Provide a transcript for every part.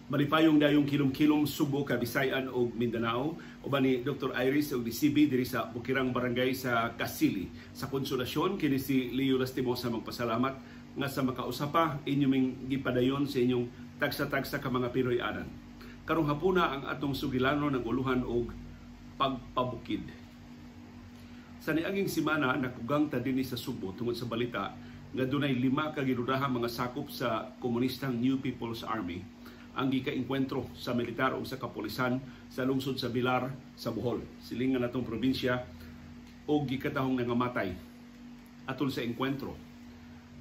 Malipayong dayong kilom-kilom Subo, Kabisayan o Mindanao, uban ni Dr. Iris o DCB diri sa Bukirang Barangay sa Kasili. Sa konsolasyon kini si Leo Lastimosa magpasalamat nga sa makausapa inyong gipadayon sa inyong tagsa-tagsa ka mga Pinoy anan. Karong hapuna ang atong sugilano ng uluhan og pagpabukid. Sa niaging semana nakugang ta dinhi sa Subo tungod sa balita nga dunay 5 ka ginudahang mga sakop sa komunistang New People's Army ang gika-enkwentro sa militar o sa kapulisan sa lungsod sa Bilar sa Bohol, silingan natong probinsya, o gikatahong nangamatay atol sa enkwentro.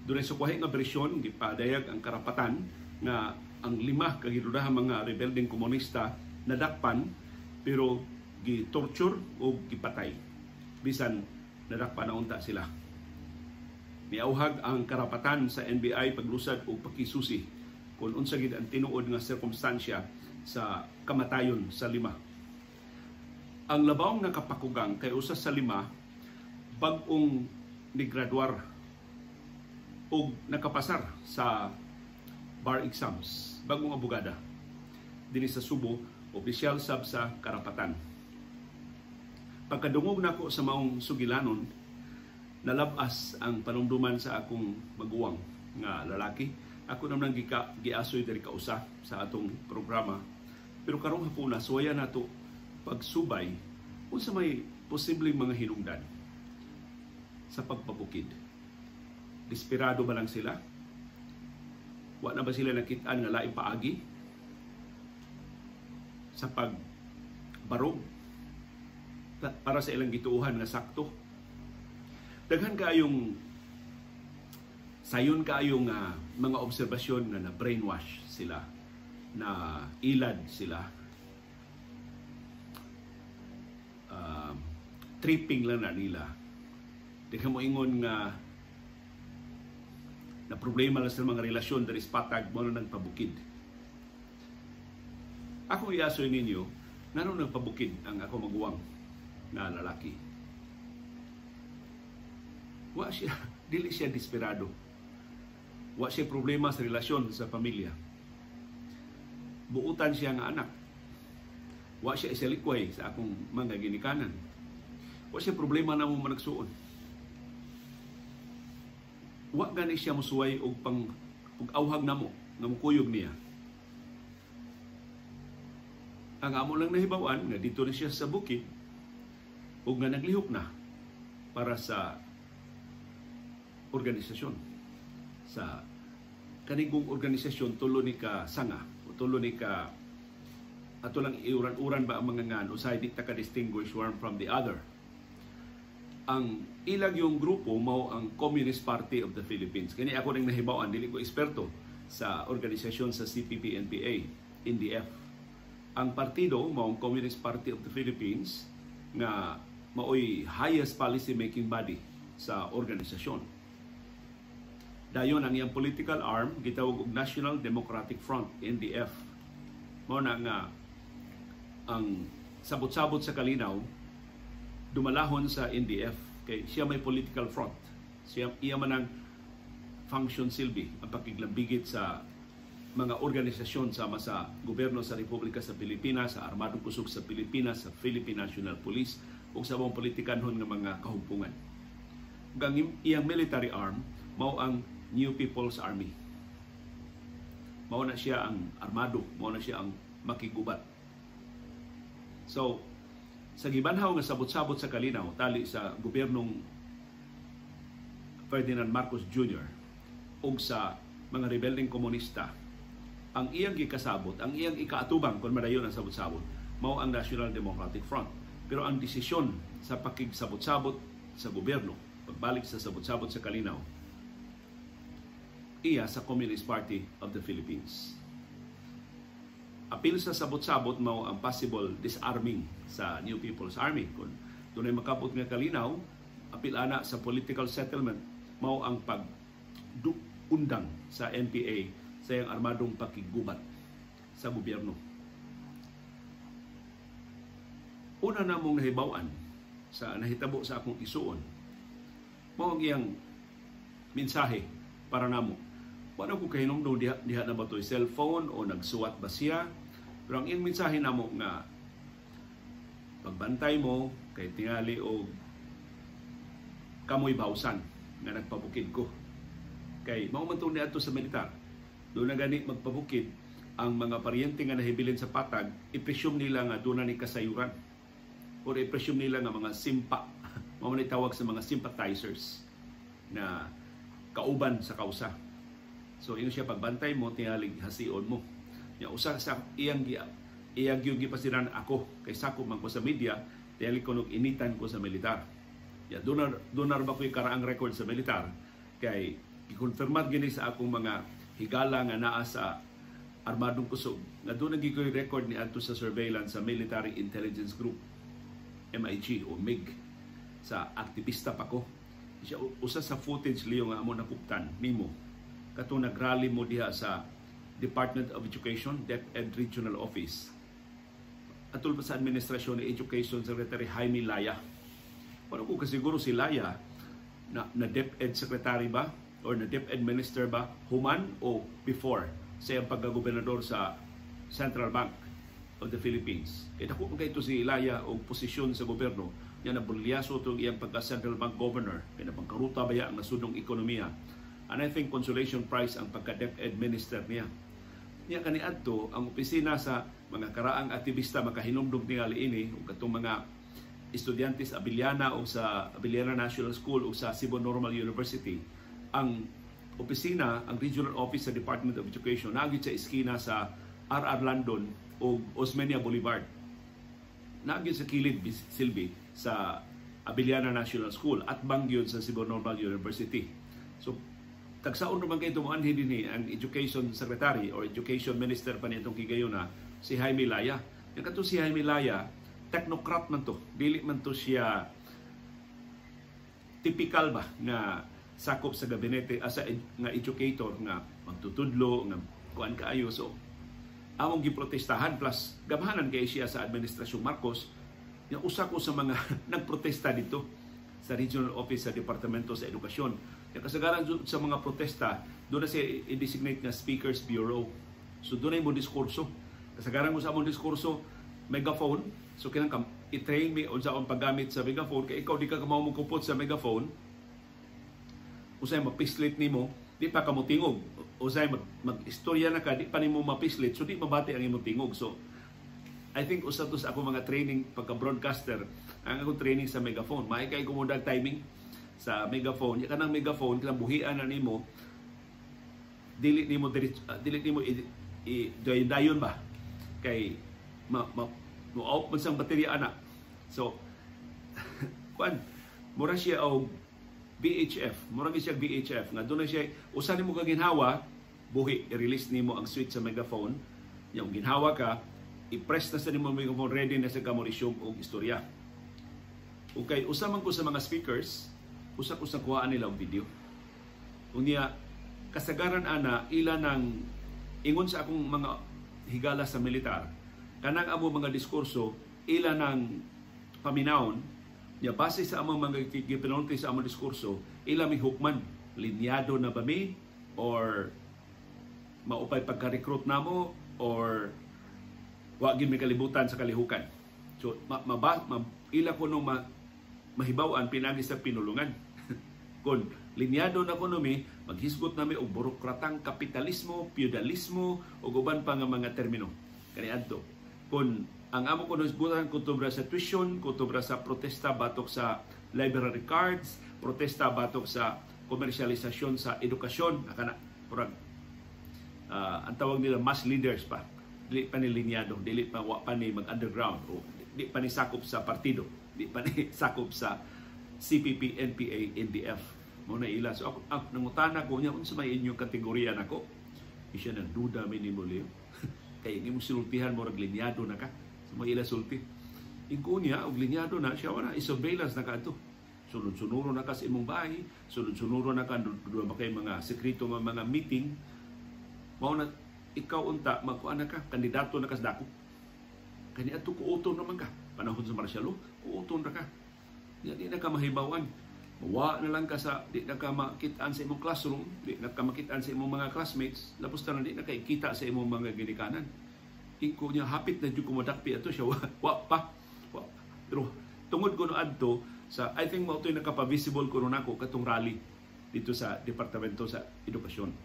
Dunay sukwahi nga bersyon gipadayag ang karapatan nga ang 5 ka ginudahang mga rebeldeng komunista nadakpan pero gi-torture o gipatay bisan nadakpan na unta sila. Miauhag ang karapatan sa NBI paglusad o pakisusi kung unsa gid ang tinuod nga sirkumstansya sa kamatayon sa 5. Ang labaw nga kapakugang kay usa sa 5 bag-ong nigraduar o nakapasar sa bar exams, bagong abogada dinhi sa Subo, opisyal sab sa karapatan. Pagkadungog nako sa maong sugilanon, nalabas ang panumduman sa akong maguwang nga lalaki. Ako naman giasoy diri kausa sa atong programa. Pero karong hapuna suwaya nato pagsubay unsa may posibleng mga hinungdan sa pagpabukid. Desperado ba lang sila? Wa na ba sila nakit-an nga laing paagi sa pagbarog para sa ilang gituuhan nga sakto? Daghan kayong sayon kayong mga obserbasyon na na-brainwash sila, na ilad sila, tripping lang na nila. Di ka mo ingon nga na problema lang sa mga relasyon dari patag mo na nagpabukid. Ako iasoy ninyo, nanon nagpabukid ang ako maguwang na lalaki. Wa siya, dili siya desperado. Wa siya problema sa relasyon sa pamilya. Buutan siya nga anak. Wa siya isalikway sa akong mga ginikanan. Wa siya problema na mo managsuon. Wa gani siya musuway og awhag namo nga mukuyog niya. Ang amo lang nahibawan nga dito na siya sa bukid ug nga naglihok na para sa organisasyon. Sa kanigong organisasyon tulo ni ka sanga o tulo ni ka ato lang iuran-uran ba ang mga ngan usay di ta ka distinguish one from the other. Ang ilag yung grupo mao ang Communist Party of the Philippines. Kani ako ning nahibaw-an, dili ko eksperto sa organisasyon sa CPP-NPA, NDF. Ang partido mao ang Communist Party of the Philippines nga maoy highest policy making body sa organisasyon. Dayon ang iyang political arm gitawag og National Democratic Front, NDF. Mao na nga ang sabot-sabot sa kalinaw dumalahon sa NDF kay siya may political front. Iya man ang function silbi ang pakiglambigit sa mga organisasyon sama sa gobyerno sa Republika sa Pilipinas, sa Armadong Kusog sa Pilipinas, sa Philippine National Police ug sa mga politikanhon nga mga kahumpungan. Ang iyang military arm mao ang New People's Army. Mao na siya ang armado, mao na siya ang makigubat. So, sa gibanhaw nga sabot-sabot sa kalinaw tali sa gobyernong Ferdinand Marcos Jr. ug sa mga rebeldeng komunista, ang iyang gikasabot, ang iyang ikaatubang kung madayon ang sabot-sabot, mao ang National Democratic Front. Pero ang desisyon sa pakigsabot-sabot sa gobyerno, pagbalik sa sabot-sabot sa kalinaw, iya sa Communist Party of the Philippines. Apil sa sabot-sabot mao ang possible disarming sa New People's Army. Kung dunay makapot nga kalinaw, apil ana sa political settlement mao ang pag-undang sa NPA sa iyang armadong pakigubat sa gobyerno. Una na mong nahibawan sa nahitabo sa akong isuon, mao ang iyang mensahe para namo. Paano ko kahinungdong diha na ba ito cellphone o nagsuwat ba siya? Pero ang mensahe namo nga pagbantay mo kay tingali o kamoy bawsan nga nagpabukid ko. Kay mao man tuni adto sa militar. Doon na gani magpabukid ang mga paryente nga nahibilin sa patag, i-presume nila nga doon na ni kasayuran. O i-presume nila nga mga simpa. Mao man tawag sa mga sympathizers na kauban sa kausa. So ino siya pagbantay mo tingali hasion mo. Ya usa sa iyang yung gipasiran ako kay sakop man ko sa media tingali ko nog initan ko sa militar. Ya donar ba ko'y karaang record sa militar kay gikonfirmad gini sa akong mga higala nga naa sa armadong kusog nga doon naging ko'y record ni adto sa surveillance sa Military Intelligence Group MIG o MIG sa aktivista pa ko. Siya usa sa footage liyo nga amo nakuptan nimo katong nagrally mo diha sa Department of Education, DepEd Regional Office. Atul pa sa Administrasyon ni Education Secretary Jaime Laya. Paano ko kasiguro si Laya na DepEd Secretary ba or na DepEd Minister ba human o before sa iyang pagkagobernador sa Central Bank of the Philippines. Kaya naku ito si Laya o posisyon sa gobyerno niya na bulyaso itong iyang pagka-Central Bank Governor kaya na pangkaruta ba ang nasudong ekonomiya. And I think consolation prize ang pagka-DepEd Minister niya. Niya kaniadto ang opisina sa mga karaang aktivista makahinumdum tingali ini ug katong mga estudyante sa Abiliana o sa Abiliana National School o sa Cebu Normal University. Ang opisina, ang regional office sa Department of Education naagid sa eskina sa RR Landon o Osmeña Boulevard. Naagid sa kilid silbi sa Abiliana National School at bangyod sa Cebu Normal University. So tagsaon naman kayo tumuanhin din ang Education Secretary or Education Minister pa nitong kigayuna si Jaime Laya. Yung kato si Jaime Laya, technocrat man to. Dili man to siya typical ba na sakop sa gabinete asa nga educator nga magtutudlo nga kuan kaayo. So among giprotestahan plus gamhanan kay siya sa administrasyong Marcos. Yung usa ko sa mga nagprotesta dito sa regional office sa Departamento sa Edukasyon. Yung kasagaran sa mga protesta, doon na siya i-designate na Speaker's Bureau. So doon na mo diskurso. Kasagaran mo sa among diskurso, megaphone. So kinang i-train me on sa akong paggamit sa megaphone. Kaya ikaw di ka kamaw mong kupot sa megaphone. Usay mapislit nimo, di pa ka mo tingog. Usay mag-istorya na ka, di pa nimo mapislit. So di mabati ang imong tingog. So I think usa to sa ako mga training pagka-broadcaster, ang akong training sa megaphone. Maikay kumudag timing sa megaphone. Ya kanang megaphone kanang buhian na nimo dili nimo dayon ba kay out man sang baterya ana. So kuan mura siya og VHF, mura siya VHF nga doon na siya usa nimo ka ginhawa buhi i-release nimo ang switch sa megaphone. Yung ginhawa ka i-press na sa nimo megaphone ready na sa kamo resume og istorya. Okay, usa man ko sa mga speakers usa ko sa kuhaan nila ang video. Unya kasagaran ana ila nang ingon sa akong mga higala sa militar kanang amo mga diskurso ila nang paminawon nya base sa among mga gipinulti sa among diskurso ila mi hukman linyado na ba mi or maupay pagka-recruit namo or wa gyud mi kalibutan sa kalihukan. So ila ko nung mahibaw-an pinagi sa pinulungan. Kung linyado na ekonomi, maghisgot nami og burokratang kapitalismo, feudalismo o uban pa nga mga termino. Kaniadto. Kung ang amo ko hisgutan kutubra sa tuition, kutubra sa protesta batok sa library cards, protesta batok sa komersyalisasyon sa edukasyon, akana purag ang tawag nila mass leaders pa. Dili pa ni linyado, dili pa wa pa ni mag-underground o dili pa ni sakop sa partido. Di pa ni sakop sa CPP, NPA, NDF. Muna ila. So ako nangutana ko niya, unsa may inyong kategorya nako? Siya nang duda minimo liyo. Kaya hindi mo sultihan mo linyado na ka. So may ila sulti. Ingko niya, og linyado na, siya wala, isurveillance na ka ito. Sunod-sunuro na ka sa imong bahay, sunod-sunuro na ka, doon ba kayo mga sekreto mga meeting, mao na, ikaw unta, magkuhan na ka, kandidato na ka sa dako. Kani ato kuuton naman ka. Panahon sa martial law, kuuton ra ka. Di na ka mahibawan. Wa na lang ka sa di na ka makitaan sa imong classroom, di na ka makitaan sa imong mga classmates, lapos na di na kay kita sa imong mga ginikanan. Ingko niya hapit na jud ko madakpi ato siya wa pa. Pero tungod ko no adto sa I think mao toy nakapa-visible ko nako katong rally dito sa Departamento sa Edukasyon.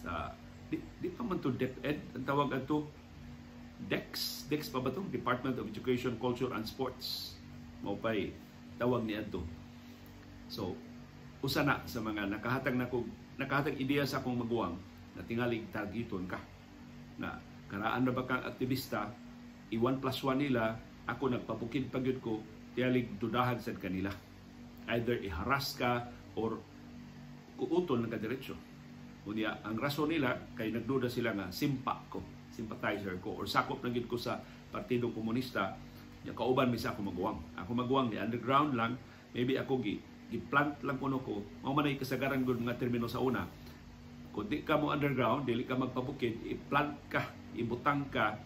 Sa di pa man to DepEd ang tawag ato DEX pa ba to? Department of Education, Culture and Sports. Mao pay tawag ni adto. So, usa na sa mga nakahatag ideya sa akong maguwang na tingalig targeton ka. Na karaan na ba kang aktivista, i-1+1 nila, ako nagpapukid pagyud ko, tiyalig dudahan sa kanila. Either iharas ka or kuutol na kadiretsyo. Kunya, ang rason nila, kay nagduda sila nga sympathizer ko, or sakop na gid ko sa Partido Komunista, yung kauban mi sa ako maguwang. Ako maguwang ni underground lang, maybe ako gi-plant lang kuno ko, mao man ay kasagaran gud nga termino sa una. Kung di ka mo underground, dili ka magpabukid, i-plant ka, ibutang ka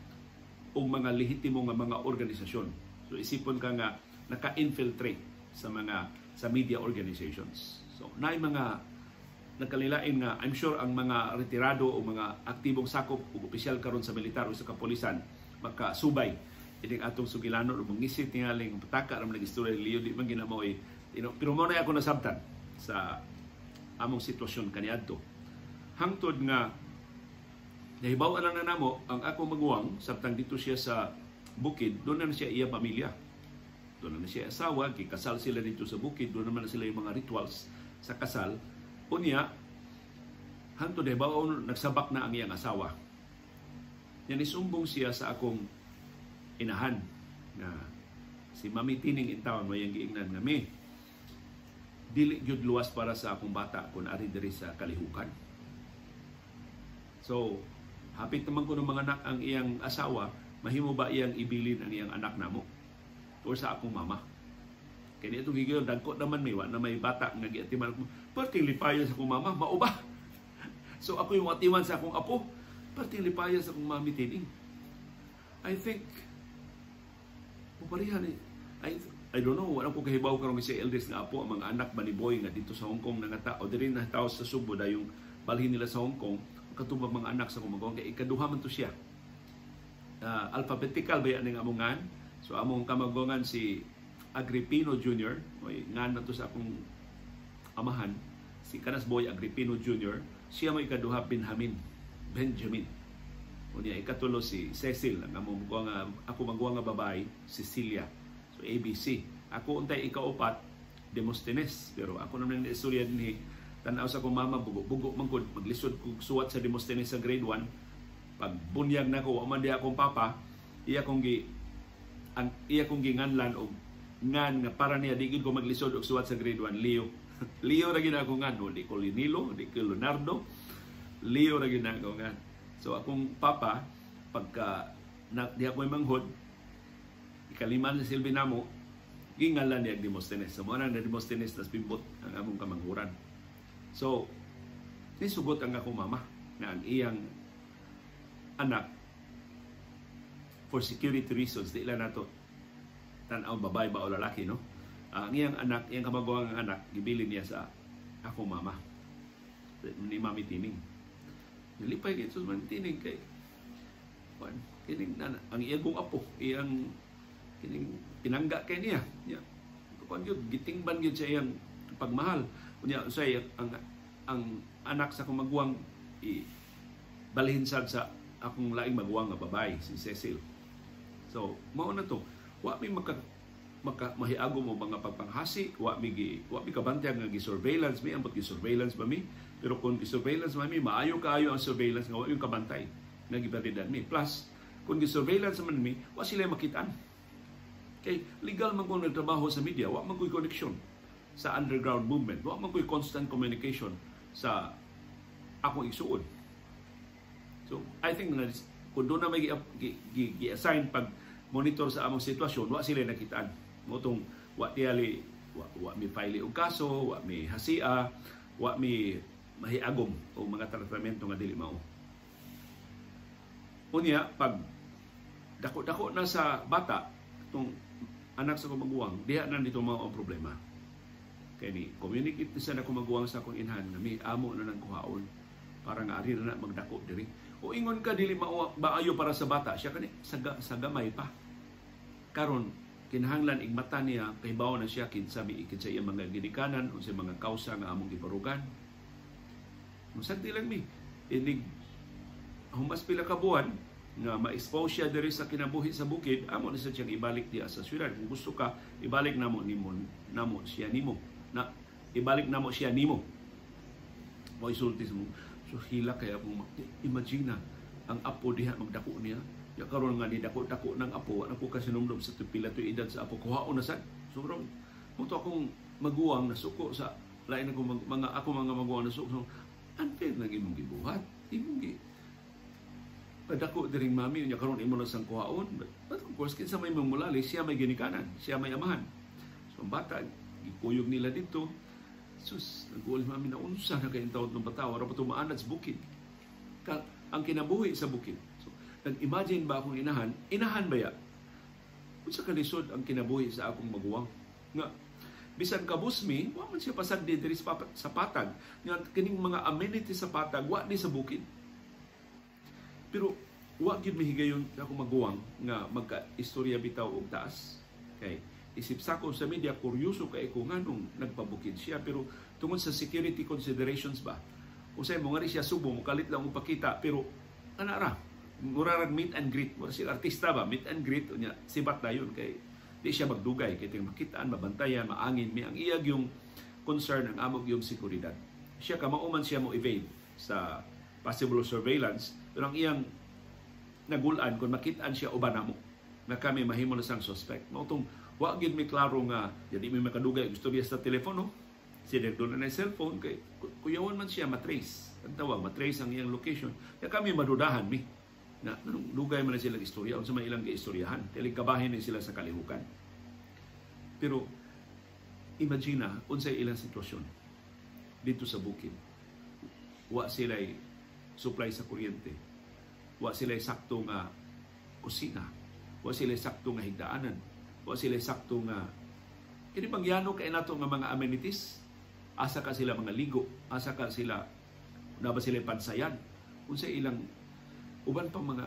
og mga lehitimo nga mga organisasyon. So isipon ka nga naka-infiltrate sa media organizations. So naay mga nagkalilain nga I'm sure ang mga retirado o mga aktibong sakop o opisyal karon sa militar o sa kapulisan makasubay ining atong sugilano o mangisit tingaling pataka ra man istorya Leo di man ginamoy pero mo na ako nasabtan sa among sitwasyon kaniadto hangtod nga nahibaw lang na namo ang ako maguwang sabtang dito siya sa bukid doon na siya iya pamilya doon na siya asawa kikasal sila dito sa bukid doon naman na sila yung mga rituals sa kasal unya hangtod nahibaw nagsabak na ang iyang asawa yan isumbong siya sa akong inahan na si Mami Tining Intawan mo yung giingnan nga mi dili gyud luwas para sa akong bata kung ari diri sa kalihukan. So, hapit naman ko ng mga anak ang iyang asawa, mahimo ba iyang ibilin ang iyang anak namo? O sa akong mama? Kaya itong higil, dagko naman may na may bata nga giatiman ko, perting lipaya sa akong mama, mao ba? So ako yung atiman sa akong apo, perting lipaya sa akong Mami Tining. I think, puparihan I don't know, wala ko kahibaw karong si eldest nga apo, ang mga anak ba ni Boy nga dito sa Hong Kong nangata o diri na tao sa Subo da yung balhin nila sa Hong Kong, katubang mga anak sa kumagawang kay ikaduha man to siya. Alphabetical ba yan ang amongan? So among kamagongan si Agripino Jr. Oy, ngan na to sa akong amahan, si Kanas Boy Agripino Jr. Siya may ikaduha Benjamin. Unya ikatulo si Cecil, ang among ako maguwang nga babae, Cecilia. So ABC. Ako untay ikaupat, Demosthenes. Pero ako naman na istorya din tanaw sa akong mama, bugo man ko, maglisod ko suwat sa Demosthenes sa grade 1. Pag bunyag na ko, man di akong papa, iya kong ginganlan o ngan nga para niya di ko maglisod og suwat sa grade 1, Leo. Leo ra gid ako ngan, di ko Linilo, di ko Leonardo. Leo ra gid ako ngan. So akong papa pagka di ako manghod, ikaliman sa silbi namo, gingalan niya Demosthenes. So mo na Demosthenes tas pimbot ang among kamanghuran. So nisugot ang akong mama na ang iyang anak for security reasons, di lang nato tanaw babae ba o lalaki, no? Ang iyang anak, iyang kamagawang anak, gibilin niya sa akong mama ni Mami Tining. Nalipay kay Mami Tining kay kining ang iyang apo, iyang kining pinangga kay niya. Kuan gyud gitingban gyud sa iyang pagmahal. Unya usay ang anak sa akong maguwang balhin sad sa akong laing maguwang nga babae, si Cecil. So, mao na to. Wa mi mahiago mo mga pagpanghasi, wa mi kabantay nga gi-surveillance mi, ambot gi-surveillance ba mi? Pero kung gi-surveillance ba mi, maayo kaayo ang surveillance nga wa yung kabantay nga gibalidan mi. Plus, kung gi-surveillance man mi, wa sila makitaan. Kay legal man kung nagtrabaho sa media, wa man ko'y connection sa underground movement, wa man ko'y constant communication sa akong igsuon. So, I think na kung doon na may gi-assign pag monitor sa among sitwasyon, wa sila nakitaan. Motong wa tiyali, wa mi file og kaso, wa mi hasia, wa mi mahiagom o mga tratamento nga dili mao. Unya, pag dako-dako na sa bata, itong anak sa kumaguwang, diha na dito mga problema. Kay ni communicate sa ako maguwang sa akong inhan nga may amo na nang kuhaon para nga ari na magdako diri. O ingon ka dili maayo para sa bata, siya kani sa gamay pa. Karon kinahanglan igmata niya kahibaw na siya kinsa miikit sa iyang mga ginikanan o sa mga kausa nga among giparugan. Musagdi lang mi inig humas pila ka buwan nga ma-expose siya diri sa kinabuhi sa bukid, amo na siya siyang ibalik diya sa syudad. Kung gusto ka ibalik namo siya nimo na ibalik namo siya nimo. Mo isulti mo. So hila kaya kung imagine ang apo diha magdako niya. Ya karon nga ni dako-dako ng apo, ako kasi numdum sa pila to edad sa apo kuhaon na sad. Sobrang muto akong maguwang na suko sa lain ako mga maguwang na suko. Unfair na imong gibuhat. Imong padako diring mami nya karon imo na sang kuhaon. But of course kinsa may mamulali, siya may ginikanan, siya may amahan. So ang bata gikuyog nila dito. Sus, nag-ulit mami na unsa na kayong taon ng bata, wala pa tumaanad sa bukid. Ang kinabuhi sa bukid. So, nag-imagine ba akong inahan ba ya? Kung sa kalisod ang kinabuhi sa akong maguwang. Nga, bisan kabusmi, wa man siya pasagdi diri sa patag. Nga, kining mga amenities sa patag, wa ni sa bukid. Pero, wa gyud mihigayon akong maguwang nga magka-istorya bitaw og taas. Kay, isip sa ko sa media, kuryoso kay ko nga nung nagpabukid siya. Pero tungod sa security considerations ba, usay mo nga rin siya subo, mukalit lang upakita. Pero, anara, murarag meet and greet. Mura siya artista ba, meet and greet. Unya, sibat na yun. Kay, di siya magdugay. Kaya makitaan, mabantayan, maangin. May ang iyag yung concern, ang amog yung seguridad. Siya, kamauman siya mo evade sa possible surveillance. Pero ang iyang nagulaan, kung makitaan siya, uban na mo. Na kami mahimo na sang suspect. Mautong, wa gid mi klaro nga jadi may makadugay gusto niya sa telepono siya doon na cellphone kay kuyawan man siya matrace ang tawag matrace ang iyang location kaya kami madudahan mi na dugay man sila istorya unsa may ilang giistoryahan dili kabahin ni sila sa kalihukan pero imagine unsay ilang sitwasyon dito sa bukid wa sila supply sa kuryente wa sila sakto nga kusina wa sila sakto nga higdaanan o sila sakto nga kini pangyano kay nato nga mga amenities asa ka sila mga ligo asa ka sila na ba sila pansayan unsa ilang uban pang mga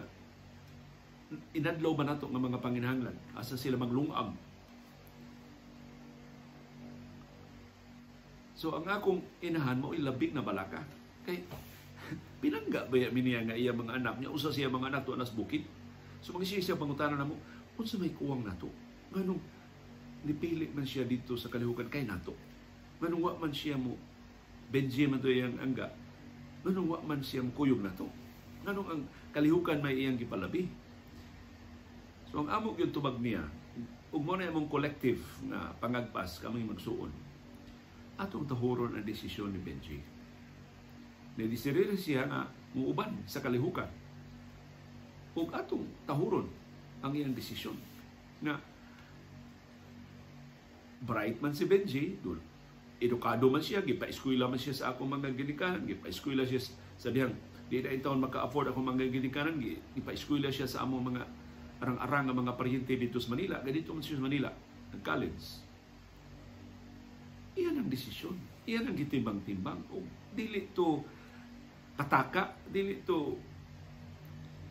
inadlaw ba nato nga mga panginahanglan asa sila maglungag so ang akong inahan mo ilabig na balaka kay pinangga ba niya nga iya mga anak niya usa siya mga anak to anas bukid so magisiya siya pangutanan namo unsa may kuwang nato nganong nipili man siya dito sa kalihukan kay nato nganong wa man siya mo Benji man to iyang angga nganong wa man siya kuyog nato nganong ang kalihukan may iyang gipalabi so ang amo gyud tubag niya ug mo na imong collective na pangagpas kami magsuon atong tahuron ang desisyon ni Benji nidisirir siya nga muuban sa kalihukan ug atong tahuron ang iyang desisyon na bright man si Benji, edukado man siya, gipa-eskwela man siya sa akong mga ginikanan, gipa-eskwela siya sa dihang, di na taon maka-afford akong mga ginikanan, gipa-eskwela siya sa among mga arang-arang mga paryente dito sa Manila, ganito man siya sa Manila, nag-college. Iyan ang desisyon, iyan ang gitimbang-timbang, o dili to kataka, dili to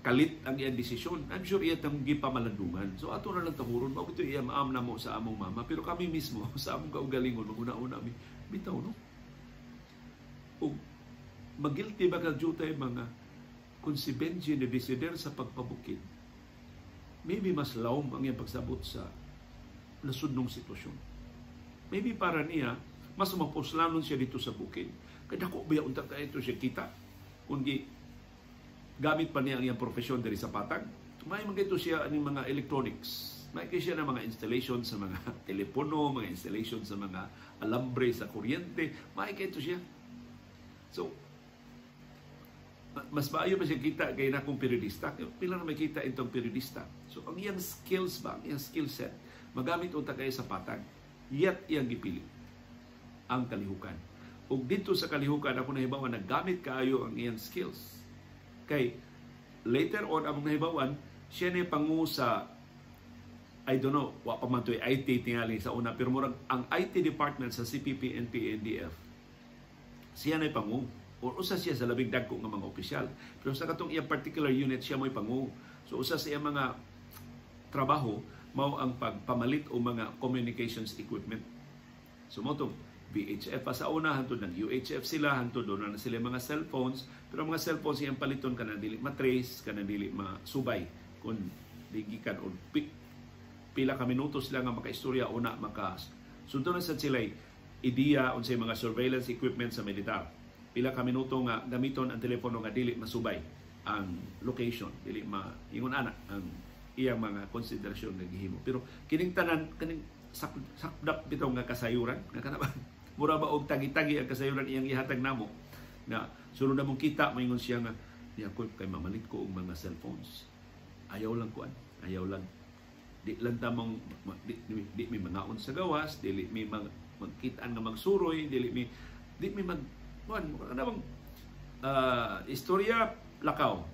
kalit ang iyang desisyon. I'm sure iya tang gipamalandungan. So ato na lang tahuron, mao ito iya maam na mo sa among mama, pero kami mismo sa among kaugalingon maguna-una mi bitaw no. O magilty ba ka jutay mga kung si Benji na desider sa pagpabukid. Maybe mas lawom ang iyang pagsabot sa nasudnong sitwasyon. Maybe para niya mas mapuslanon siya dito sa bukid. Kaya dako ba unta ka ito siya kita kung gamit pa niya ang iyang profesyon diri sa patag. May mga ito siya aning mga electronics. May siya na mga installation sa mga telepono, mga installation sa mga alambre sa kuryente. May ito siya. So, mas maayo pa siya kita kay na kong periodista. Pila na may kita itong periodista. So, ang iyang skills ba, ang iyang skill set, magamit unta kayo sa patag, yet iyang gipili ang kalihukan. Ug dito sa kalihukan, ako nahibawa na gamit kaayo ang iyang skills. Kay later on among nahibawan siya na pangu sa I don't know, wa pa man to'y IT tingali sa una, pero murag ang IT department sa CPP, NPA, NDF, siya na'y pangu. O usa siya sa labing dagko nga mga opisyal. Pero sa katong iyang particular unit, siya mo'y pangu. So usa sa iyang mga trabaho, mao ang pagpamalit o mga communications equipment. So mo to, VHF pa sa una, hantod ng UHF sila, hantod doon na sila mga cellphones, pero ang mga cellphones iyang paliton ka na dili matrace, ka na dili masubay kung digikan o pila ka minuto sila nga makaistorya o na sunod na sa sila ideya o sa mga surveillance equipment sa militar. Pila ka minuto nga gamiton ang telepono nga dili masubay ang location, dili ingon ana ang iyang mga konsiderasyon nga gihimo. Pero kining tanan, kining sakdap bitaw nga kasayuran, nga kanaban, mura ba og tagi-tagi ang kasayuran iyang ihatag namo, na sunod na mong kita, maingon siya nga, niya ko kay mamalit ko og mga cellphones. Ayaw lang kuan, ayaw lang. Di lang tamang, di may mangaon sa gawas, di may magkitaan nga magsuroy, di may mag, kuan, kanabang, istorya, lakaw.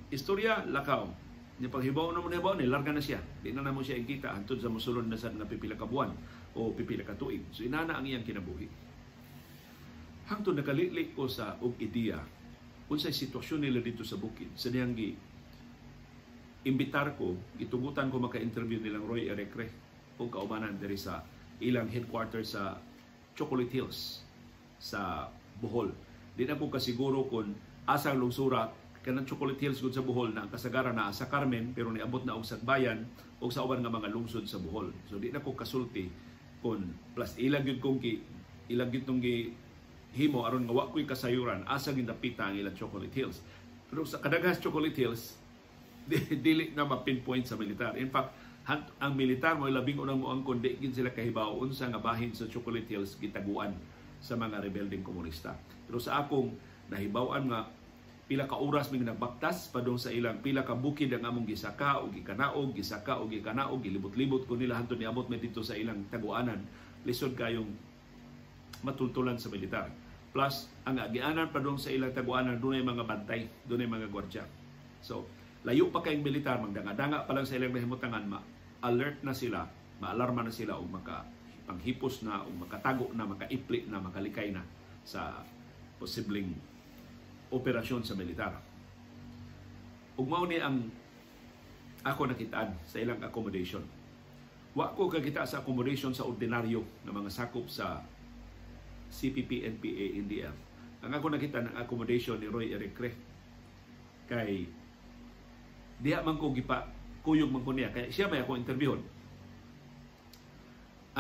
Ni paghibaw na mo hibaw ni larga na siya. Di na namo siya ikita hantod sa mosulod na sad nga pipila ka buwan o pipila ka tuig. So inana ang iyang kinabuhi. Hangtod nakalili ko sa og ideya unsay sitwasyon nila dito sa bukid. Sa diyang imbitar ko, gitugutan ko maka-interview nilang Roy Erecre o kaubanan diri sa ilang headquarters sa Chocolate Hills sa Bohol. Di na ko kasiguro kung asang lungsura kanang Chocolate Hills gud sa Bohol na ang kasagaran na sa Carmen pero niabot na og Sagbayan o sa uban nga mga lungsod sa Bohol. So di na ko kasulti kung plus ilang gyud kong ilang gyud tong himo aron nga wa koy kasayuran asa gindapita ang ilang Chocolate Hills. Pero sa kadagas Chocolate Hills dili na ma-pinpoint sa militar. In fact, ang militar mo labing unang moangkon di gid sila kahibaw unsa nga bahin sa Chocolate Hills gitaguan sa mga rebeldeng komunista. Pero sa akong nahibaw-an nga pila ka oras mig nagbaktas padung sa ilang pila ka bukid ang among gisaka o gikanaog, gilibot-libot ko nila hantod niabot na dito sa ilang taguanan. Lisod kayong matultulan sa militar. Plus, ang agianan padung sa ilang taguanan dunay mga bantay, dunay mga gwardiya. So, layo pa kayong militar, magdanga-danga pa lang sa ilang nahimutangan, ma-alert na sila, ma-alarma na sila o makapanghipos na o makatago na, makaipli na, makalikay na sa posibleng operasyon sa militar. Ug mao ni ang ako nakitaan sa ilang accommodation. Wa ko kakita sa accommodation sa ordinaryo na mga sakop sa CPP, NPA, NDF. Ang ako nakita ng accommodation ni Roy Erecre kay diha man ko gipa kuyog man ko niya kay siya may ako interviewon.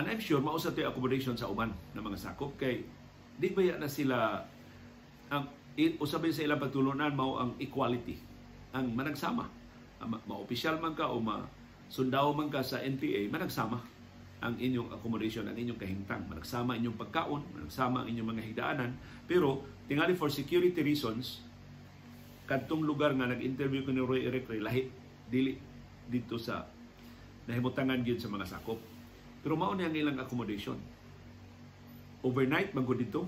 And I'm sure mausa to accommodation sa uban ng mga sakop kay di ba na sila ang usabay sa ilang pagtulunan mao ang equality, ang managsama, ma-opisyal man ka o ma-sundao man ka sa NPA, managsama ang inyong accommodation, ang inyong kahimtang, managsama inyong pagkaon, managsama ang inyong mga higdaanan. Pero tingali for security reasons, kadtong lugar nga nag-interview ko ni Roy Erecre lahi dili dito sa nahimutangan gyud sa mga sakop. Pero mao ni ang ilang accommodation. Overnight man ko dito.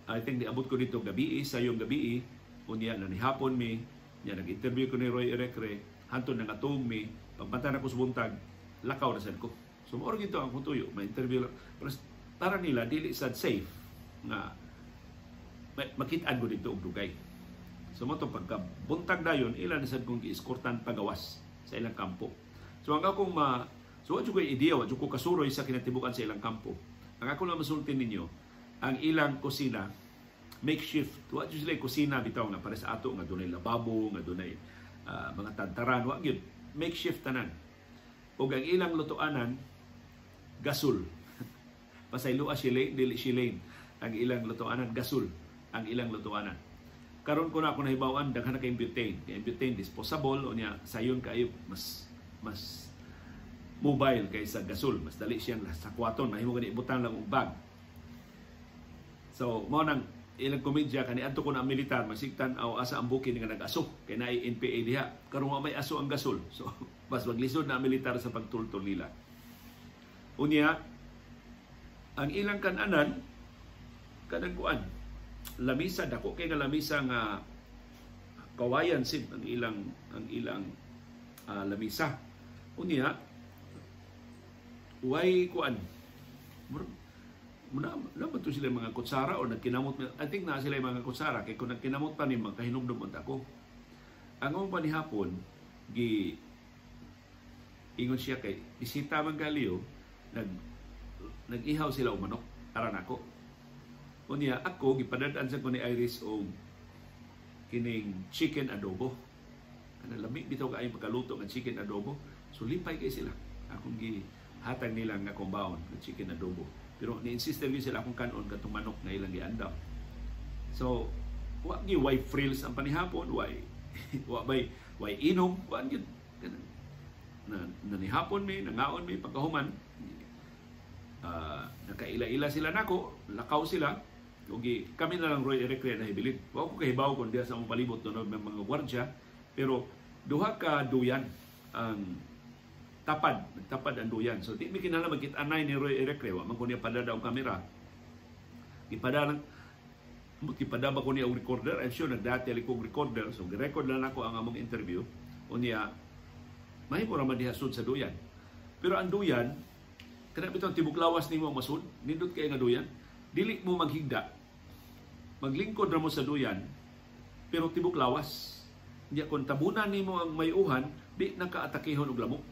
I think niabot ko dito gabi, sayong gabi, unya na ni hapon mi, niya nag-interview ko ni Roy Erecre, hantod nang atong mi, pagpanta na ko sa buntag, lakaw na sad ko. So mao gito ang kutuyo, ma-interview lang. Pero para nila dili sad safe nga makitaan ko dito og dugay. So mo to pagka buntag dayon, ilan na sad kong gi-escortan pagawas sa ilang kampo. So ang akong so wa jud ko ideya, wa jud ko kasuroy sa kinatibukan sa ilang kampo. Ang ako lang masulti ninyo, ang ilang kusina makeshift. Wa jud sila kusina bitaw nga para sa ato nga dunay lababo, nga dunay mga tantaran, wa gyud makeshift tanan. Ug ang ilang lutuanan gasol. Pasaylo sila dili silain. Ang ilang lutuanan gasol, ang ilang lutuanan. Karon ko na ako nahibawan daghan na kay butane. Kay butane disposable o niya sayon kayo mas mobile kaysa gasol. Mas dali siyang sakwaton, mahimo gani ibutang lang og bag. So, mo nang ilang komedya kaniadto ko na ang militar masigtan aw asa ang bukid nga nag-aso kay naay NPA diha karon wa may aso ang gasol. So, mas maglisod na ang militar sa pagtultol nila. Unya ang ilang kananan kanang kuan lamisa dako kay nga lamisa nga kawayan sid ang ilang lamisa. Unya why kuan muna to sila mga kutsara o nagkinamot. I think na sila mga kutsara kay kung nagkinamot pa ni magkahinumdum ako. Ang among panihapon gi ingon siya kay bisita man Galio nag-ihaw sila og manok aran ako. Unya ako gipadad-an sa ko ni Iris og kining chicken adobo. Kana lami bitaw kaayo pagkaluto ng chicken adobo. So lipay kay sila. Akong gihatag nila nga akong baon ng chicken adobo. Pero ni-insist din sila akong kanon katong manok na ilang giandam. So wa gi why frills ang panihapon, why inom, wa gyud na nanihapon mi, nangaon mi pagkahuman. Nakaila-ila sila nako, lakaw sila. Ugi kami na lang Roy Eric na hibilin. Wa ko kahibaw kun diha sa among palibot no mga gwardiya, pero duha ka duyan ang nagtapad ang duyan. So di mi kinala magkit-anay ni Roy Eric wa man ko niya padada og kamera. Ipada ba ko niya og recorder? I'm sure nagdati kog recorder. So gi-record lang ako ang among interview. Unya may mura man diha sud sa duyan. Pero ang duyan kana bitaw tibok lawas nimo ang masud, nindot kay nga duyan. Dili mo maghigda. Maglingkod ra mo sa duyan pero tibok lawas. Diya kung tabunan nimo ang mayuhan, di nakaatakihon og lamok.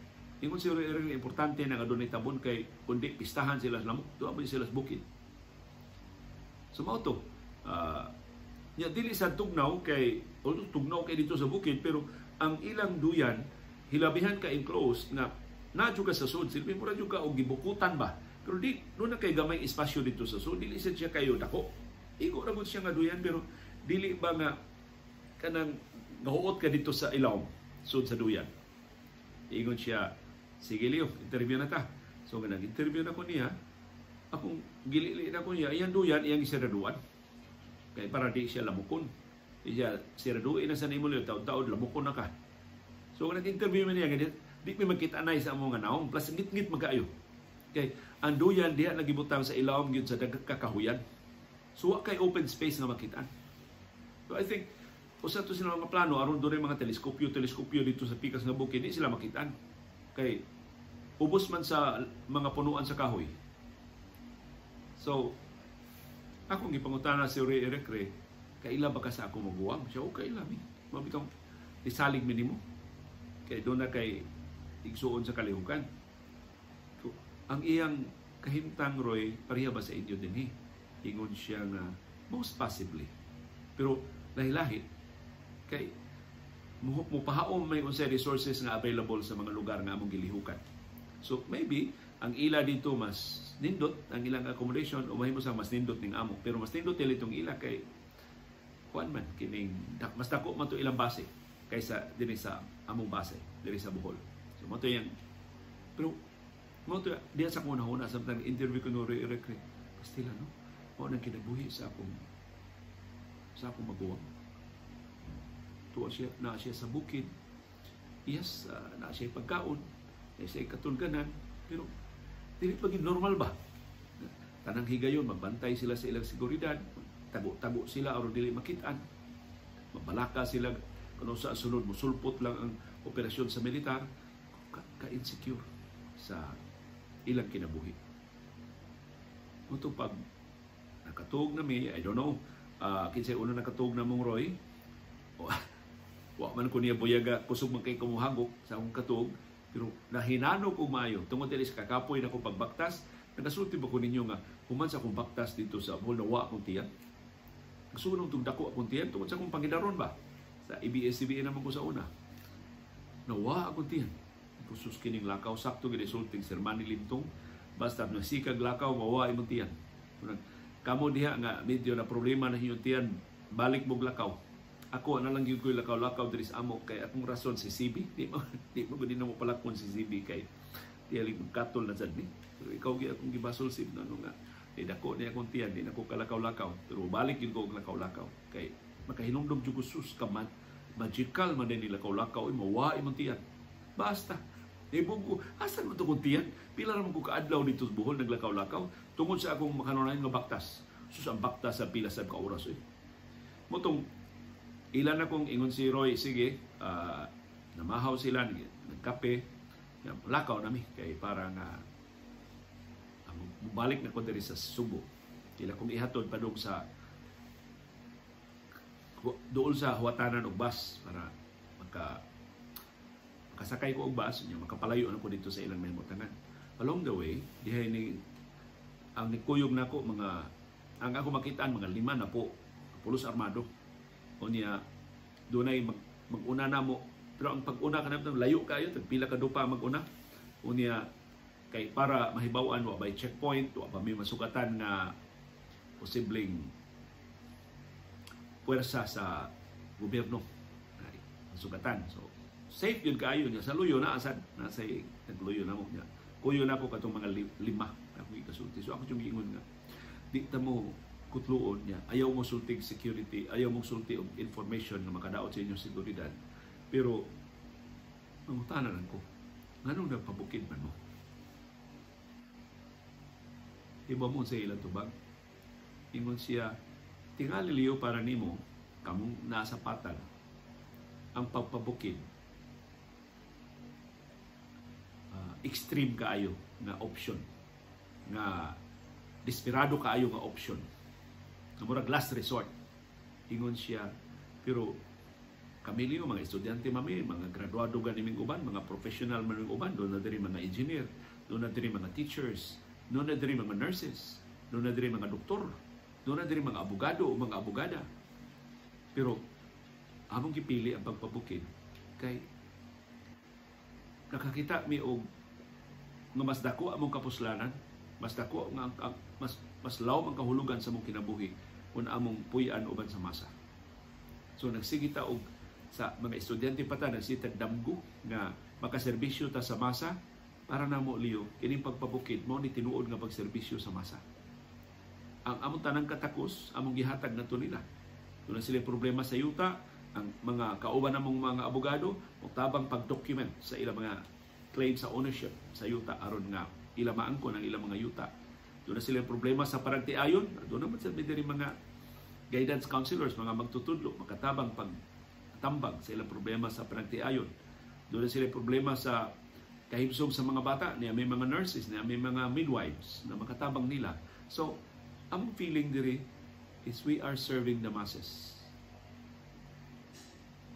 Ingon si Roy importante na nga dunay tabon kay kundi pistahan sila sa lamok, tuwa mo sila sa bukid. So mao to. Dili sa tugnaw kay dito sa bukid pero ang ilang duyan hilabihan ka enclosed na nadyo ka sa sud. Silbi mo radyo ka og gibukutan ba? Pero di doon na kay gamay espasyo dito sa sud. Dili siya kayo dako. Igo ra gud siya nga duyan pero dili ba nga kanang gahuot ka dito sa ilaw sud sa duyan. Ingon siya, sige Leo, interview na ta. So nga nag-interview na ko niya, akong gilili na ko niya, iyang duyan, iyang isiraduan. Kaya para di siya lamukon. Iya siraduin na sa nimo Leo, taod-taod lamukon na ka. So nga nag-interview man niya, di may magkita-anay sa among naong, plus ngit-ngit magkaayo. Kay ang duyan diha nagibutang sa ilawom gyud sa dagag kakahuyan. So wa kay open space nga makitaan. So I think usa to sila mga plano aron dunay mga teleskopyo dito sa pikas nga bukid di sila makitaan. Kay ubos man sa mga punuan sa kahoy. So akong gipangutana si Roy Eric kaila ba ka sa ako maguwang? Siya okay lang mi. Mabitaw isalig mi nimo. Kay doon na kay igsuon sa kalihukan. Ang iyang kahimtang Roy, pareha ba sa inyo din Ingon siya nga, most possibly. Pero lahi-lahi, kay mupahaom may unsay resources nga available sa mga lugar nga among gilihukan. So maybe, ang ila dito mas nindot, ang ilang accommodation, o mahimo sa mas nindot ning amo. Pero mas nindot nila itong ila kay, kuan man, kining, mas dako man to ilang base, kaysa din sa among base, din sa Bohol. So mo to yan. Pero, mo to diya sa kung una sa interview ko no Roy Eric Pastila no mo nang kinabuhi sa akong maguwang tuwa siya na siya sa bukid yes na siya pagkaon na siya katulganan pero dili pa normal ba tanang higayon magbantay sila sa ilang seguridad tago-tago sila aron dili makitaan mabalaka sila kuno sa sunod musulpot lang ang operasyon sa militar ka-insecure sa ilang kinabuhi. Ito pag nakatug na mi, I don't know, kinsay una nakatug na mong Roy, wa man ko niya buyaga, kusog man kay kumuhagok sa akong katug, pero nahinano ko maayo, tungod dili sa kakapoy na ko pagbaktas, nagasulti ba ko ninyo nga, human sa akong baktas dito sa Bohol, nawa akong tiyan. Nagsunong tugdako akong tiyan, tungod sa akong pangidaron ba? Sa ABS-CBN naman ko sa una. Nawa akong tiyan. Kusus kining lakaw sakto gid sulting sermani limtong basta nasikag lakaw mawa imong tiyan. Kamo diha nga medyo na problema na hiyo tiyan balik mog lakaw. Ako na lang gyud ko lakaw diri sa amo kay akong rason si CB di mo gud mo palakon si CB kay tiyali katol na sad ni. So ikaw gyud akong gibasol sib no nga dako ni akong tiyan di nako kalakaw-lakaw pero balik gyud ko og lakaw-lakaw kay makahinumdom jud ko sus kaman magical man din lakaw-lakaw mawa imong tiyan. Basta bugo, asan mo ito kong tiyan? Pila naman ko kaadlaw dito sa Bohol, naglakaw-lakaw. Tungod sa akong makanunayan nga baktas. Sus, ang baktas sa pila sa kauras. Mutong, ilan akong ingon si Roy, sige, namahaw sila, nagkape, lakaw nami. Kay parang Mubalik na ko diri sa Subo. Kila kong ihatod padung sa doon sa huwatanan og bus para makasakay ko og bus nya makapalayo na ko dito sa ilang mahimutanan. Along the way, dihay ni ang nikuyog nako ang ako makitaan mga 5 na po pulos armado. O niya dunay mag-una na mo, pero ang pag-una kanang layo kayo tagpila ka dupa mag-una. O niya kay para mahibaw-an wa by checkpoint, wa pa may masukatan nga posibleng puwersa sa gobyerno ay masugatan. So safe yun kayo niya sa luyo na asad nasa nagluyo na mo niya. Kuyo na ko katong mga 5 ako ikasulti. So ako yung giingon nga di ta mo kutluon niya. Ayaw mo sultig security, ayaw mo sulti og information na makadaot sa inyong seguridad. Pero mangutanan ko, nganong nagpabukid man mo? Iba mo sa ilang tubag. Ingon siya, tingali liyo para nimo kamong nasa patag ang pagpabukid. Extreme kaayo nga option. Nga desperado kaayo nga option. Murag last resort. Ingon siya, pero kami liyo, mga estudyante mami, mga graduado ganiming uban, mga professional maniming uban, doon na diri mga engineer, doon na diri mga teachers, doon na diri mga nurses, doon na diri mga doktor, doon na diri mga abogado o mga abogada. Pero among gipili ang pagpabukid kay nakakita mi og nga mas dako among kapuslanan, mas dako nga mas lawom ang kahulugan sa among kinabuhi kung among puy-an uban sa masa. So nagsigita og sa mga estudyante pata nagsitag damgo nga makaserbisyo ta sa masa para namo liyo kining pagpabukid mo ni tinuod nga pagserbisyo sa masa. Ang among tanang katakos among gihatag nato nila. Doon na sila problema sa yuta, ang mga kauban namong mga abogado o tabang pag-document sa ilang mga claim sa ownership sa yuta aron nga ilamaan ko ng ilang mga yuta. Doon na sila problema sa paragtiayon. Doon naman sa diri mga guidance counselors, mga magtutudlo, makatabang pagtambag sa ilang problema sa paragtiayon. Doon na sila problema sa kahimsog sa mga bata, niya may mga nurses, niya may mga midwives na makatabang nila. So, ang feeling diri is we are serving the masses.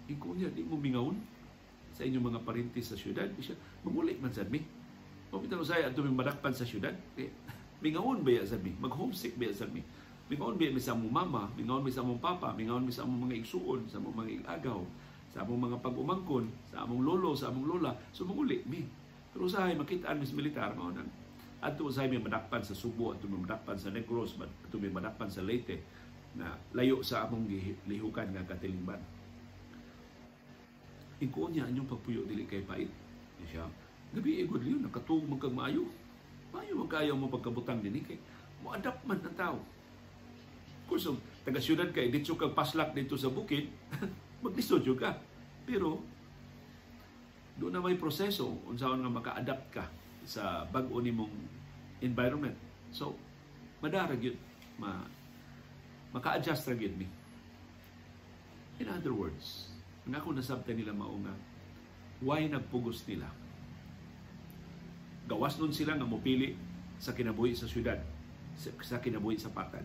Ikaw niya, di mo mingawon sa inyong mga parintis sa syudad. Siya, mamulik man sa mi. Papitan usay at madakpan sa syudad. Mingawon ba ya sa mi? Mag-homesick ba ya sa mi? Mingawon ba ya sa among mama? Mingawon ba sa among papa? Mingawon ba sa among mga igsuon? Sa among mga igagaw? Sa among mga pag-umangkon? Sa among lolo? Sa among lola? So mamulik mi. Pero usahay, makitaan mis militar mo nang ato usay may madakpan sa Subo, ato may madakpan sa Negros, ato may madakpan sa Leyte na layo sa among lihukan nga katilingban. Iko niya anyong pagpuyo dili kay pait. Siya, gabi igod liyo nakatuog man kag maayo. Maayo man kayo mo pagkabutang dinhi kay mo adapt man ang tao. Kusog taga syudad kay dito kag paslak dito sa bukid, maglisod ka. Pero doon na may proseso unsaon nga maka-adapt ka sa bag-o nimong environment. So, madarag yun. Maka-adjust ra gyud mi. In other words, ang ako nasabta nila maunga, why nagpugos nila? Gawas nun sila nga mopili sa kinabuhi sa syudad, sa kinabuhi sa patag.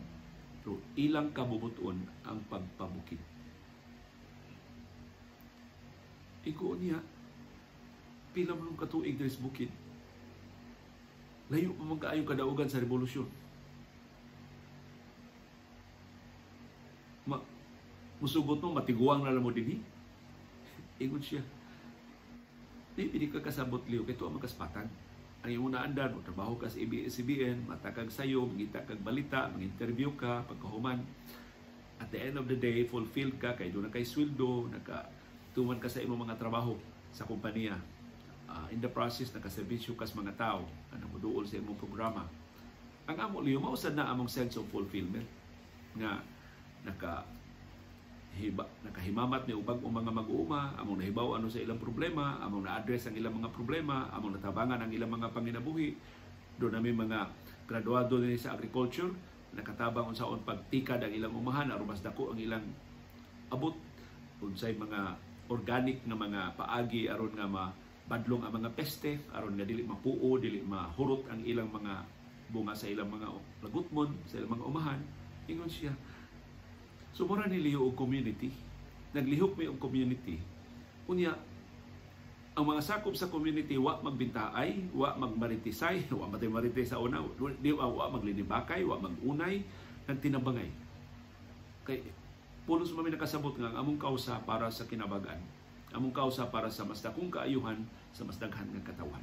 Pero ilang kabubuton ang pagpabukid. Iko niya, pila mo nung katuig dres bukid. Layo pa magkaayong kadaugan sa revolusyon. Musugot mo, matiguang na lang mo din. Ingon siya, hindi ka kasabot liyo, kaya ito ang makaspatan. Ang iyong naandan, trabaho ka sa ABS-CBN, matakag sayo, magita kag balita, mag-interview ka, pagkahuman. At the end of the day, fulfilled ka, kaya doon na kay sweldo, nakatuman ka sa imong mga trabaho sa kompanya. In the process, nakaservisyo ka sa mga tao, na muduol sa imong programa. Ang amo liyo, mausad na among sense of fulfillment nga nakahimamat ni ubag o mga mag-uuma, among nahibaw ano sa ilang problema, among na-address ang ilang mga problema, among natabangan ang ilang mga panginabuhi. Doon namin mga graduado din sa agriculture, nakatabang unsaon pagtikad ang ilang umahan, aron mas dako ang ilang abot, unsay mga organic nga mga paagi aron nga mabadlong ang mga peste, aron nga dili mapuo, dili mahurot ang ilang mga bunga sa ilang mga lagutmon, sa ilang mga umahan, ingon siya. So mura niliho og community. Naglihok may og community. Unya, ang mga sakop sa community wa magbintaay, wa magmaritisay, wa matay sa una, wa maglinibakay, wa magunay, nang tinabangay. Kay pulos mami nakasabot nga ang among kausa para sa kinabagan. Among kausa para sa mas dakong kaayuhan, sa mas daghan nga katawan.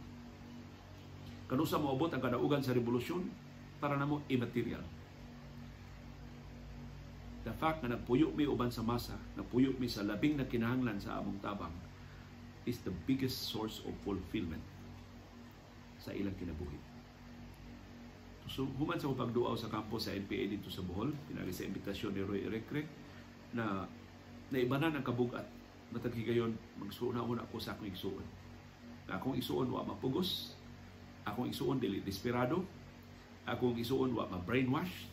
Kanusa moabot ang kadaugan sa revolusyon para namo immaterial. The fact na nagpuyo mi uban sa masa, nagpuyo mi sa labing na kinahanglan sa among tabang is the biggest source of fulfillment sa ilang kinabuhi. So, human sa pagduaw sa kampo sa NPA dito sa Bohol, pinagi sa imbitasyon ni Roy Erecre, na naibanan ang kabugat. Matag higayon, magsuon-una ako sa akong igsuon. Akong isuon wa mapugos, akong isuon dili desperado, akong isuon wa ma-brainwash,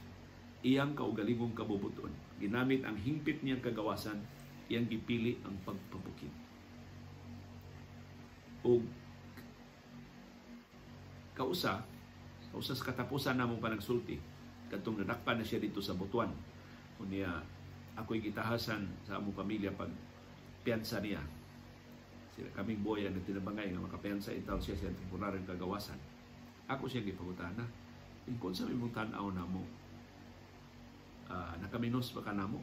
iyang kaugalingong kabubuton. Ginamit ang hingpit niyang kagawasan, iyang gipili ang pagpabukid. O kausa sa katapusan namong panagsulti, kadtong nadakpan na siya dito sa Butuan. Unya, ako'y gitahasan sa among pamilya pag piyansa niya. Sila kaming boya na tinabangay nga makapiyansa itaw siya sa temporarong kagawasan. Ako siya gipangutana. Kung sa imong tanaw na mo, nakaminos ba ka na mo?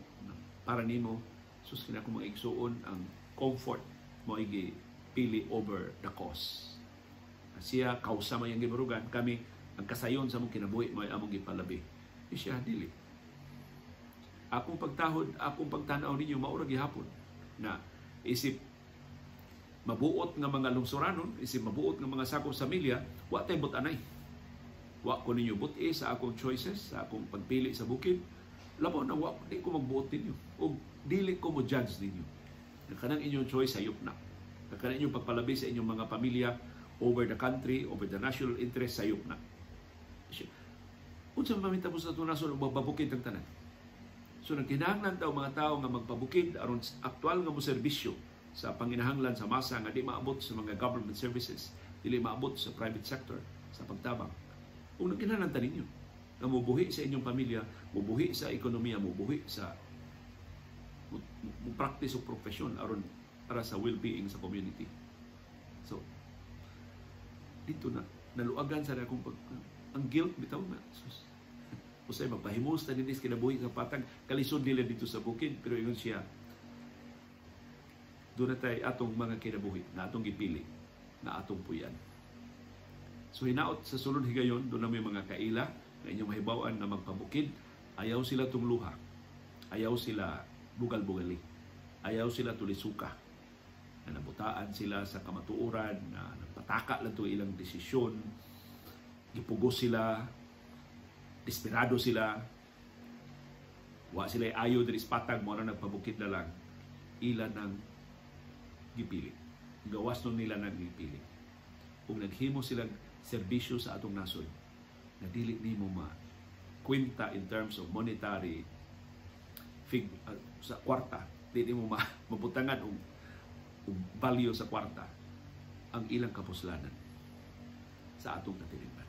Para nimo, sus kina ko mga igsuon ang comfort mo pili over the cause. Siya, kausa mo yung gibarugan, kami, ang kasayon sa mong kinabuhi, may among gipalabi. Siya, dili. Akong pagtahod, akong pagtanaw ninyo, maura gihapon na isip mabuot nga mga lungsuranon, isip mabuot nga mga sakop sa milya, wa tay butanay. Wa ko ninyo buti sa akong choices, sa akong pagpili sa bukid. Labo na wa di ko magbuot ninyo o dili ko mo judge ninyo. Kanang inyong choice sayop na. Kanang inyong pagpalabi sa inyong mga pamilya over the country, over the national interest, sayop na. Unsa mamita mo sa tunason og magbabukid ang tanan. So nagkinahanglan daw mga tao nga magpabukid aron aktual nga mo serbisyo sa panginahanglan sa masa nga di maabot sa mga government services, dili maabot sa private sector sa pagtabang. Kung nagkinahanglan ta ninyo nga mubuhi sa inyong pamilya, mubuhi sa ekonomiya, mubuhi sa practice o profesyon aron para sa well-being sa community. So dito na naluagan sa akong ang guilt bitaw na. Usay magpahimos ta dinis kinabuhi sa patag kalisod nila dito sa bukid, pero ingon siya doon na tayo atong mga kinabuhi na atong gipili na atong puyan. So hinaot sa sulod higayon, doon na may mga kaila na inyong mahibawan na magpabukid. Ayaw sila tungluha, ayaw sila bugal-bugali, ayaw sila tulisuka, na nabutaan sila sa kamatuoran, na nagpataka lang ito ilang desisyon, gipugos sila, desperado sila, wa sila ayaw dari patag mo na nagpabukid na lang, ilan ng gipili. Gawas nun nila ng gipili. Kung naghimo silang serbisyo sa atong nasod, na dili nimo ma-kwenta in terms of monetary sa kwarta, dili mo mabutangan og value sa kwarta ang ilang kapuslanan sa atong katilingban.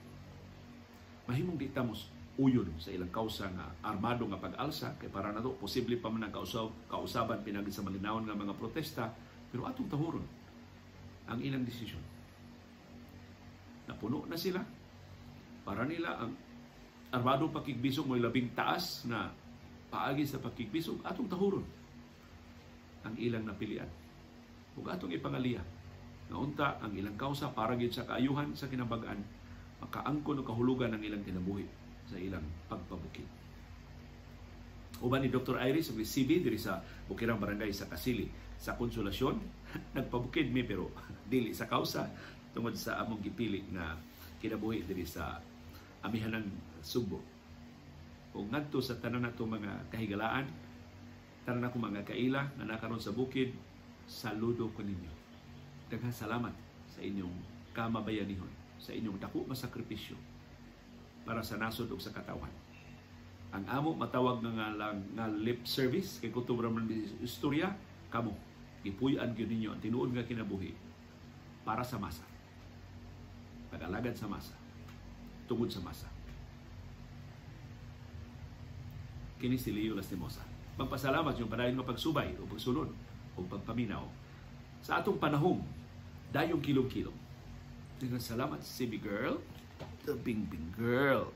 Mahimong di tamos uyon sa ilang kausa nga armado nga pag-alsa, kay para nato posible pa man ang kausaban pinagi sa malinawon nga mga protesta, pero atong tahuron ang ilang desisyon. Napuno na sila. Para nila ang armadong pakigbisog mo labing taas na paagi sa pakigbisog, atong tahuron ang ilang napilian. Ug atong ipangaliya nga unta ang ilang kausa para gid sa kaayuhan sa kinabagan, makaangkon og kahulugan ng ilang kinabuhi sa ilang pagpabukid. Uban ni Dr. Iris ug CB diri sa Bukirang Barangay sa Kasili sa Konsolasyon, nagpabukid mi pero dili sa kausa tungod sa among gipili nga kinabuhi diri sa amihanang Subo. Kung ngadto sa tanan nato mga kahigalaan, tanan ako mga kaila na nakaron sa bukid, saludo ko ninyo. Daghang salamat sa inyong kamabayanihon, sa inyong dako nga sakripisyo para sa nasod ug sa katawan. Ang amo matawag nga lip service kay kutob ra man istorya, kamo gipuy-an gyud ninyo ang tinuod nga kinabuhi para sa masa. Pag-alagad sa masa, tungod sa masa. kini si Leo Lastimosa. Magpasalamat yung padayon nga pagsubay o pagsunod o pagpaminaw sa atong panahon dayong kilom-kilom. Salamat, CB Girl, the Bing Bing Girl.